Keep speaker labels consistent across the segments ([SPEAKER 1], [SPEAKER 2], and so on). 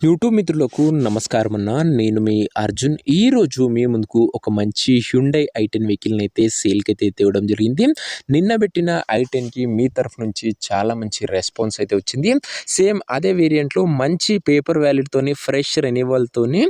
[SPEAKER 1] YouTube మిత్రులకు నమస్కారం అన్న. నేను మీ అర్జున్. ఈరోజు మీ ముందుకు ఒక మంచి హ్యుండై ఐ10 వెహికల్ని అయితే సేల్కి అయితే తేవడం జరిగింది. నిన్న పెట్టిన ఐ10కి మీ తరఫు నుంచి చాలా మంచి రెస్పాన్స్ అయితే వచ్చింది. సేమ్ అదే వేరియంట్లో మంచి పేపర్ వ్యాలిడ్తోని ఫ్రెష్ రెన్యువల్తోని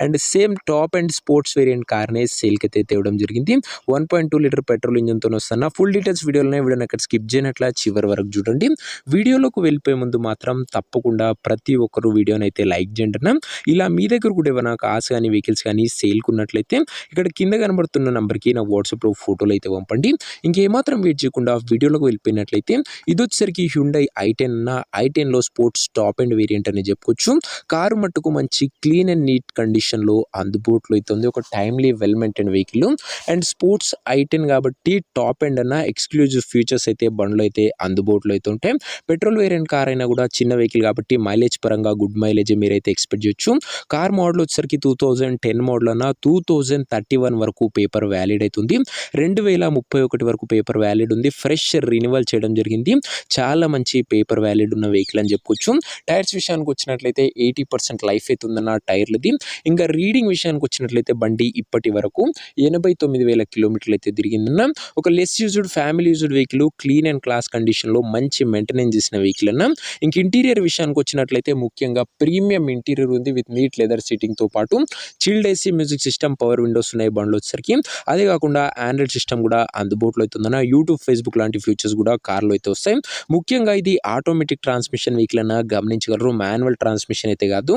[SPEAKER 1] and same top and sports variant కార్ని సేల్కి అయితే తేవడం జరిగింది. 1.2 లీటర్ పెట్రోల్ ఇంజన్తో వస్తున్న ఫుల్ డీటెయిల్స్ వీడియోలోనే వీడియోని అక్కడ స్కిప్ చేయనట్లా చివరి వరకు చూడండి. వీడియోలోకి వెళ్ళిపోయే ముందు మాత్రం తప్పకుండా ప్రతి ఒక్కరు వీడియోని అయితే లైక్ చేయండి. ఇలా మీ దగ్గర కూడా ఏమైనా కార్స్ కానీ వెహికల్స్ కానీ సేల్కి ఉన్నట్లయితే ఇక్కడ కింద కనబడుతున్న నంబర్కి నా వాట్సాప్లో ఫోటోలు అయితే పంపండి. ఇంకేమాత్రం వెయిట్ చేయకుండా వీడియోలోకి వెళ్ళిపోయినట్లయితే ఇది వచ్చేసరికి హ్యుండై ఐ10 ఐ10లో స్పోర్ట్స్ టాప్ అండ్ వేరియంట్ అని చెప్పుకోవచ్చు. కారు మట్టుకు మంచి క్లీన్ అండ్ నీట్ కండిషన్లో అందుబాటులో అయితే ఉంది. ఒక timely well maintain vehicle and sports ఐ10 కాబట్టి టాప్ అండ్ అన్న ఎక్స్క్లూజివ్ ఫీచర్స్ అయితే బండ్లో అయితే అందుబాటులో అయితే ఉంటాయి. పెట్రోల్ వేరియంట్ కార్ అయినా కూడా చిన్న వెహికల్ కాబట్టి మైలేజ్ పరంగా గుడ్ మైలేజ్ మీరైతే ఎక్స్పెక్ట్ చేయొచ్చు. కార్ మోడల్ వచ్చేసరికి 2010 మోడల్ అన్న 2031 వరకు పేపర్ వ్యాలిడ్ అవుతుంది. 2031 వరకు పేపర్ వ్యాలిడ్ ఉంది. ఫ్రెష్ రినివల్ చేయడం జరిగింది. చాలా మంచి పేపర్ వ్యాలిడ్ ఉన్న వెహికల్ అని చెప్పుకోవచ్చు. టైర్స్ విషయానికి వచ్చినట్లయితే 80% లైఫ్ అవుతుందన్న టైర్లది. ఇంకా రీడింగ్ విషయానికి వచ్చినట్లయితే బండి ఇప్పటి వరకు 89,000 కిలోమీటర్లు అయితే తిరిగిందన్న. ఒక less used family used vehicle clean and class కండిషన్లో మంచి మెయింటెనెన్స్ చేసిన వెహికల్ అన్న. ఇంక ఇంటీరియర్ విషయానికి వచ్చినట్లయితే ముఖ్యంగా ప్రీమియం ఇంటీరియర్ ఉంది విత్ నీట్ లెదర్ సీటింగ్తో పాటు chilled AC music system power Windows ఉన్నాయి బండ్లో వచ్చేసరికి. అదే కాకుండా ఆండ్రాయిడ్ సిస్టమ్ కూడా అందుబాటులో అవుతుందన్న. యూట్యూబ్ ఫేస్బుక్ లాంటి ఫీచర్స్ కూడా కార్లో అయితే వస్తాయి. ముఖ్యంగా ఇది ఆటోమేటిక్ ట్రాన్స్మిషన్ వెహికల్ అన్న గమనించగలరు. మాన్యువల్ ట్రాన్స్మిషన్ అయితే కాదు.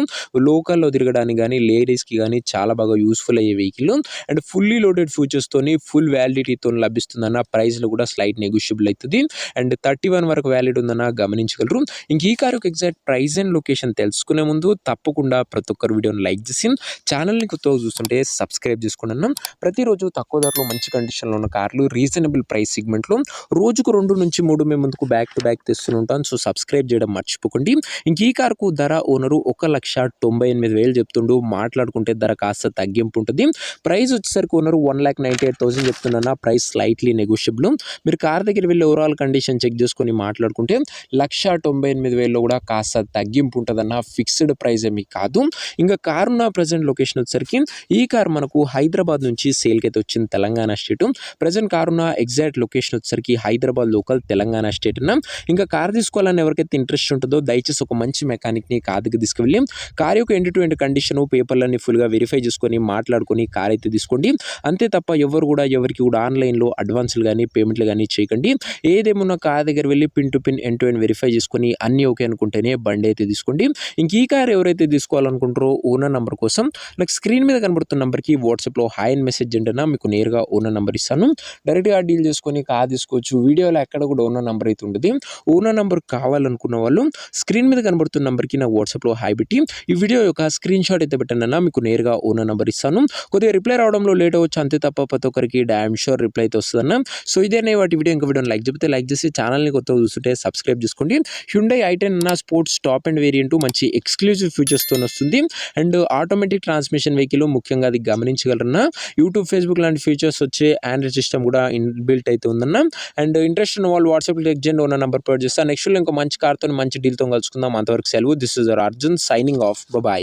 [SPEAKER 1] లోకల్లో తిరగడానికి కానీ లేడీస్కి కానీ చాలా బాగా యూస్ఫుల్ అయ్యే వెహికల్ అండ్ ఫుల్లీ లోడెడ్ ఫీచర్స్తోని ఫుల్ వ్యాలిడిటీతో లభిస్తుందన్న. ప్రైస్లో కూడా స్లైట్ నెగోషియబుల్ అవుతుంది అండ్ 31 వరకు వ్యాలిడ్ ఉందన్న గమనించగలరు. ఇంక ఈ car exact price and location తెలుసుకునే ముందు తప్పకుండా ప్రతి ఒక్కరు వీడియోని లైక్ చేసి ఛానల్ని కొత్తగా చూస్తుంటే సబ్స్క్రైబ్ చేసుకోండి అన్న. ప్రతిరోజు తక్కువ ధరలో మంచి కండిషన్లో ఉన్న కార్లు రీజనబుల్ ప్రైస్ సెగ్మెంట్లో రోజుకు 2 నుంచి 3 మేము ముందుకు బ్యాక్ టు బ్యాక్ తెస్తూనే ఉంటాను. సో సబ్స్క్రైబ్ చేయడం మర్చిపోకండి. ఇంక ఈ కారుకు ధర ఓనరు 1,98,000 చెప్తుండు. మాట్లాడుకుంటే ధర కాస్త తగ్గింపు ఉంటుంది. ప్రైస్ వచ్చేసరికి ఓనరు 1,98,000 చెప్తున్నా. Price slightly negotiable. మీరు కార్ దగ్గర వెళ్ళి ఓవరాల్ కండిషన్ చెక్ చేసుకొని మాట్లాడుకుంటే 1,98,000లో కూడా కాస్త తగ్గింపు ఉంటుందన్న. ఫిక్స్డ్ ప్రైజ్ ఏమీ కాదు. ఇంకా కారు ఉన్న ప్రజెంట్ లొకేషన్ వచ్చేసరికి ఈ కారు మనకు హైదరాబాద్ నుంచి సేల్కి అయితే వచ్చింది. తెలంగాణ స్టేట్ ప్రజెంట్ కారున్న ఎగ్జాక్ట్ లొకేషన్ వచ్చేసరికి హైదరాబాద్ లోకల్ తెలంగాణ స్టేట్ అన్న. ఇంకా కార్ తీసుకోవాలని ఎవరికైతే ఇంట్రెస్ట్ ఉంటుందో దయచేసి ఒక మంచి మెకానిక్ని కార్ దగ్గర తీసుకువెళ్ళి కార్ యొక్క ఎండ్ టు ఎండ్ కండిషన్ పేపర్లన్నీ ఫుల్గా వెరిఫై చేసుకొని మాట్లాడుకొని కార్ అయితే తీసుకోండి. అంతే తప్ప ఎవరు కూడా ఎవరికి కూడా ఆన్లైన్లో అడ్వాన్స్లు కానీ పేమెంట్లు కానీ చేయకండి. ఏదేమున్నా కార్ దగ్గర వెళ్ళి pin to pin end to end verify చేసుకొని అన్నీ ఓకే అనుకుంటేనే బండి అయితే తీసుకోండి. ఇంక ఈ కార్ ఎవరైతే తీసుకోవాలనుకుంటారో ఓనర్ నెంబర్ కోసం నాకు స్క్రీన్ మీద కనబడుతున్న నెంబర్కి వాట్సాప్లో హాయ్ అని మెసేజ్ చేయండి. మీకు నేరుగా ఓనర్ నెంబర్ ఇస్తాను. డైరెక్ట్గా డీల్ చేసుకొని కార్ తీసుకోవచ్చు. వీడియోలో ఎక్కడ కూడా ఓనర్ నెంబర్ అయితే ఉంటుంది. ఓనర్ నెంబర్ కావాలనుకున్న వాళ్ళు స్క్రీన్ మీద కనబడుతున్న నెంబర్కి నా వాట్సాప్లో హాయ్ పెట్టి ఈ వీడియో యొక్క స్క్రీన్ షాట్ అయితే పెట్టండి అన్న. మీకు నేరుగా ఓనర్ నెంబర్ ఇస్తాను. కొద్దిగా రిప్లై రావడంలో లేట్ అవ్వచ్చు అంతే తప్ప ప్రతి ఒక్కరికి డామ్ షూర్ రిప్లై అయితే వస్తుందన్న. సో ఇదేనే వాటి వీడియో. ఇంకా వీడియోని లైక్ చెప్తే లైక్ చేసి ఛానల్ని కొత్తగా చూస్తుంటే సబ్స్క్రైబ్ చేసుకోండి. హ్యుండై ఐ10 అన్న స్పోర్ట్స్ టాప్ అండ్ వేరియంట్ మంచి ఎక్స్క్లూజివ్ ఫీచర్స్తో వస్తుంది అండ్ ఆటోమేటిక్ ట్రాన్స్మిషన్ వెహికల్ ముఖ్యంగా అది గమనించగలరన్న. యూట్యూబ్ ఫేస్బుక్ లాంటి ఫీచర్స్ వచ్చే ఆండ్రాయిడ్ సిస్టమ్ కూడా ఇన్బిల్ట్ అయితే ఉందన్న. అండ్ ఇంట్రెస్ట్ ఉన్న వాళ్ళు వాట్సాప్లో టెక్స్ట్ ఉన్న నెంబర్ ప్రొవైడ్ చేస్తాను. నెక్స్ట్ ఇంకో మంచి కార్తో మంచి డీల్తో కలుసుకుందాం. అంతవరకు సెలవు. This is Arjun signing off. Bye.